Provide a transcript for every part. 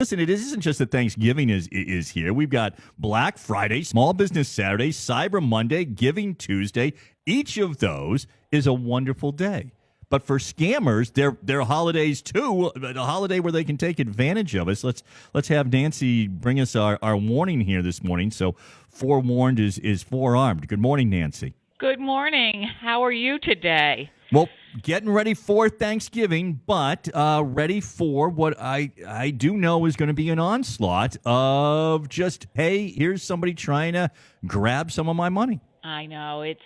Listen, it isn't just that Thanksgiving is here. We've got Black Friday, Small Business Saturday, Cyber Monday, Giving Tuesday. Each of those is a wonderful day. But for scammers, they're holidays too. A holiday where they can take advantage of us. Let's have Nancy bring us our warning here this morning. So forewarned is forearmed. Good morning, Nancy. Good morning. How are you today? Well, getting ready for Thanksgiving, but ready for what I do know is going to be an onslaught of just, hey, here's somebody trying to grab some of my money. I know it's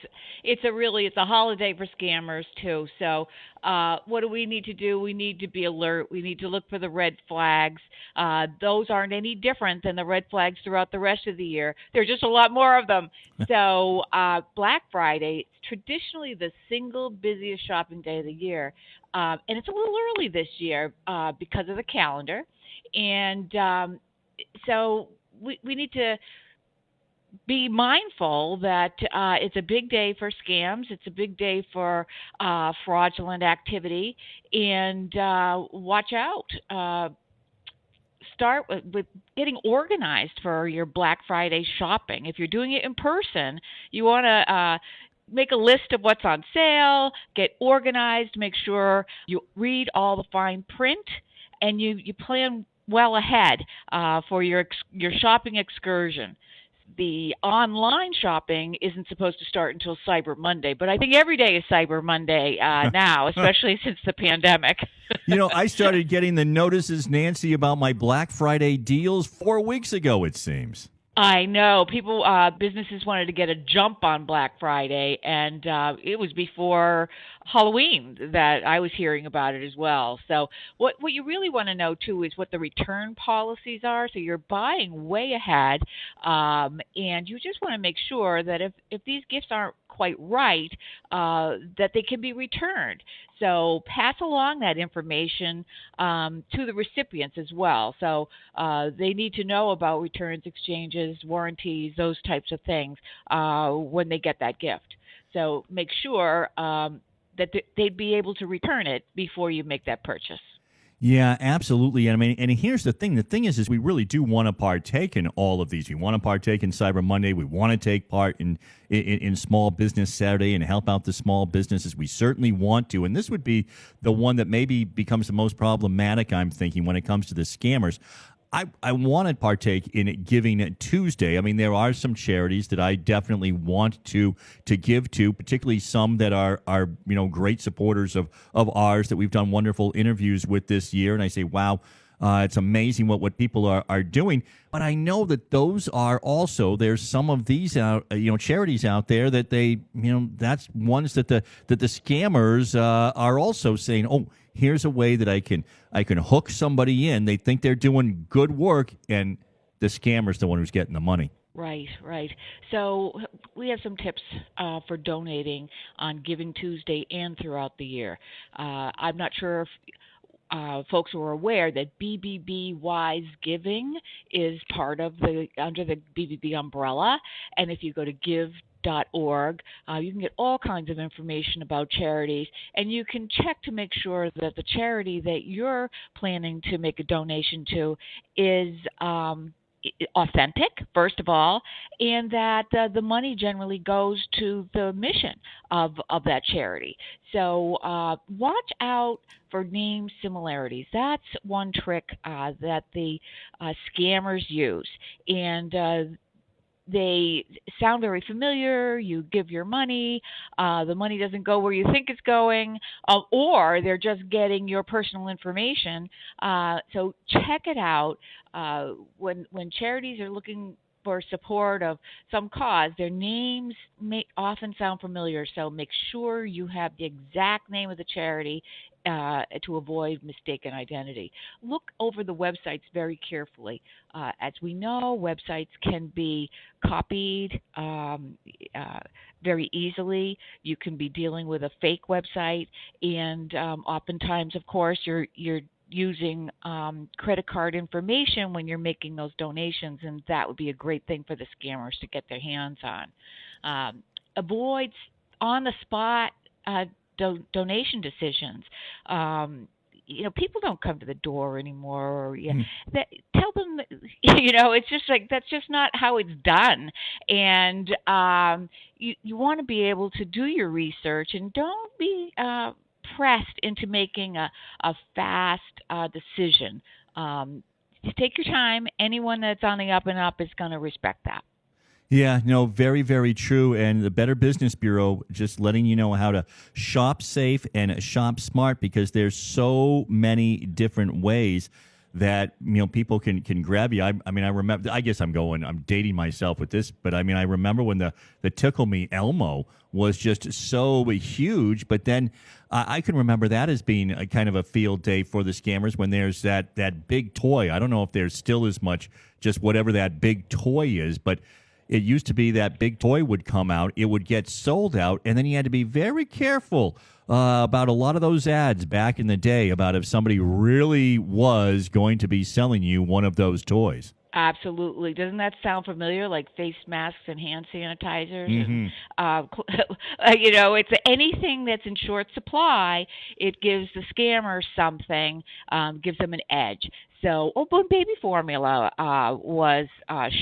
a holiday for scammers too. So what do we need to do? We need to be alert. We need to look for the red flags. Those aren't any different than the red flags throughout the rest of the year. There's just a lot more of them. So Black Friday, traditionally the single busiest shopping day of the year, and it's a little early this year because of the calendar, and so we need to be mindful that it's a big day for scams. It's a big day for fraudulent activity, and watch out. Start with getting organized for your Black Friday shopping. If you're doing it in person, you want to make a list of what's on sale, get organized, make sure you read all the fine print, and you plan well ahead for your shopping excursion. The online shopping isn't supposed to start until Cyber Monday, but I think every day is Cyber Monday now, especially since the pandemic. I started getting the notices, Nancy, about my Black Friday deals 4 weeks ago, it seems. I know. Businesses wanted to get a jump on Black Friday, and it was before Halloween that I was hearing about it as well. So what you really want to know, too, is what the return policies are. So you're buying way ahead, and you just want to make sure that if these gifts aren't quite right, that they can be returned. So pass along that information to the recipients as well. So they need to know about returns, exchanges, warranties, those types of things when they get that gift. So make sure that they'd be able to return it before you make that purchase. Yeah, absolutely. I mean, and here's the thing. The thing is we really do want to partake in all of these. We want to partake in Cyber Monday. We want to take part in Small Business Saturday and help out the small businesses. We certainly want to. And this would be the one that maybe becomes the most problematic, I'm thinking, when it comes to the scammers. I want to partake in Giving Tuesday. I mean, there are some charities that I definitely want to give to, particularly some that are great supporters of ours that we've done wonderful interviews with this year. And I say, wow, it's amazing what people are doing. But I know that those are also, there's some of these charities out there that that's ones that the scammers are also saying, oh, here's a way that I can hook somebody in. They think they're doing good work, and the scammer's the one who's getting the money. Right. So we have some tips for donating on Giving Tuesday and throughout the year. I'm not sure if folks are aware that BBB Wise Giving is part of under the BBB umbrella, and if you go to give.org, you can get all kinds of information about charities, and you can check to make sure that the charity that you're planning to make a donation to is authentic, first of all, and that the money generally goes to the mission of that charity. So watch out for name similarities. That's one trick that the scammers use. And they sound very familiar. You give your money, the money doesn't go where you think it's going, or they're just getting your personal information. So check it out. When charities are looking for support of some cause, their names may often sound familiar. So make sure you have the exact name of the charity to avoid mistaken identity. Look over the websites very carefully. As we know, websites can be copied very easily. You can be dealing with a fake website, and oftentimes, of course, you're using credit card information when you're making those donations, and that would be a great thing for the scammers to get their hands on. Avoid on-the-spot donation decisions. people don't come to the door anymore. Or, yeah, Mm. that tell them that, it's just like that's just not how it's done. And you want to be able to do your research and don't be pressed into making a fast decision. Just take your time. Anyone that's on the up and up is going to respect that. Yeah, no, very, very true. And the Better Business Bureau just letting you know how to shop safe and shop smart because there's so many different ways that people can grab you. I mean, I remember. I guess I'm dating myself with this, but I mean, I remember when the Tickle Me Elmo was just so huge. But then I can remember that as being a kind of a field day for the scammers when there's that big toy. I don't know if there's still as much just whatever that big toy is, but it used to be that big toy would come out, it would get sold out, and then you had to be very careful about a lot of those ads back in the day about if somebody really was going to be selling you one of those toys. Absolutely. Doesn't that sound familiar? Like face masks and hand sanitizers, and Hmm. it's anything that's in short supply. It gives the scammers something, gives them an edge. So, but baby formula was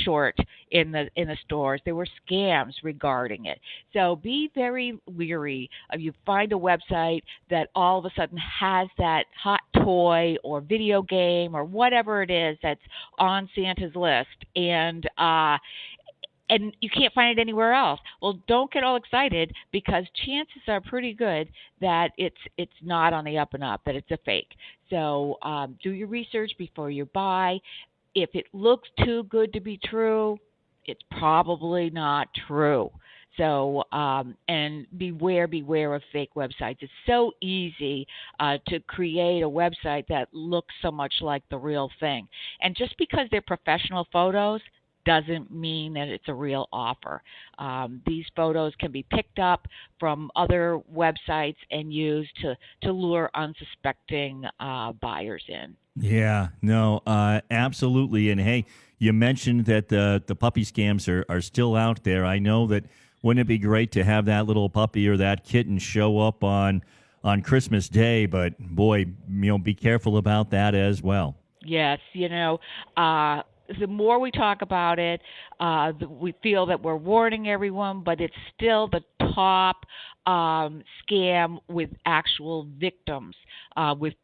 short in the stores. There were scams regarding it. So be very leery if you find a website that all of a sudden has that hot toy or video game or whatever it is that's on Santa's list, and you can't find it anywhere else. Well, don't get all excited because chances are pretty good that it's not on the up and up, that it's a fake. So do your research before you buy. If it looks too good to be true, it's probably not true. So and beware of fake websites. It's so easy to create a website that looks so much like the real thing. And just because they're professional photos doesn't mean that it's a real offer. These photos can be picked up from other websites and used to lure unsuspecting buyers in. Yeah, no, absolutely. And hey, you mentioned that the puppy scams are still out there. I know that wouldn't it be great to have that little puppy or that kitten show up on Christmas Day? But boy, be careful about that as well. Yes, the more we talk about it, we feel that we're warning everyone, but it's still the top scam with actual victims, with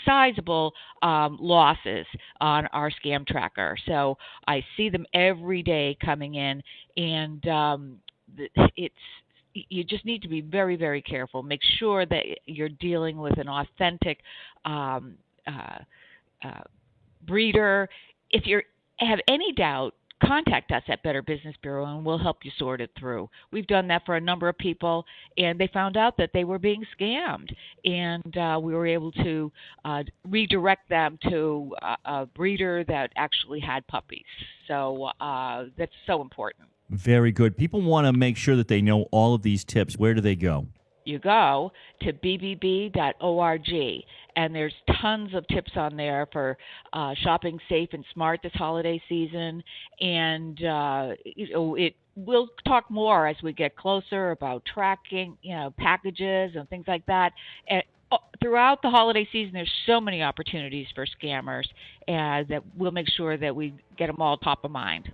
sizable losses on our scam tracker. So I see them every day coming in, and it's you just need to be very, very careful. Make sure that you're dealing with an authentic uh, breeder. If you have any doubt, contact us at Better Business Bureau and we'll help you sort it through. We've done that for a number of people, and they found out that they were being scammed, and we were able to redirect them to a breeder that actually had puppies. So that's so important. Very good. People want to make sure that they know all of these tips. Where do they go? You go to bbb.org, and there's tons of tips on there for shopping safe and smart this holiday season. And we'll talk more as we get closer about tracking, packages and things like that. And throughout the holiday season, there's so many opportunities for scammers, that we'll make sure that we get them all top of mind.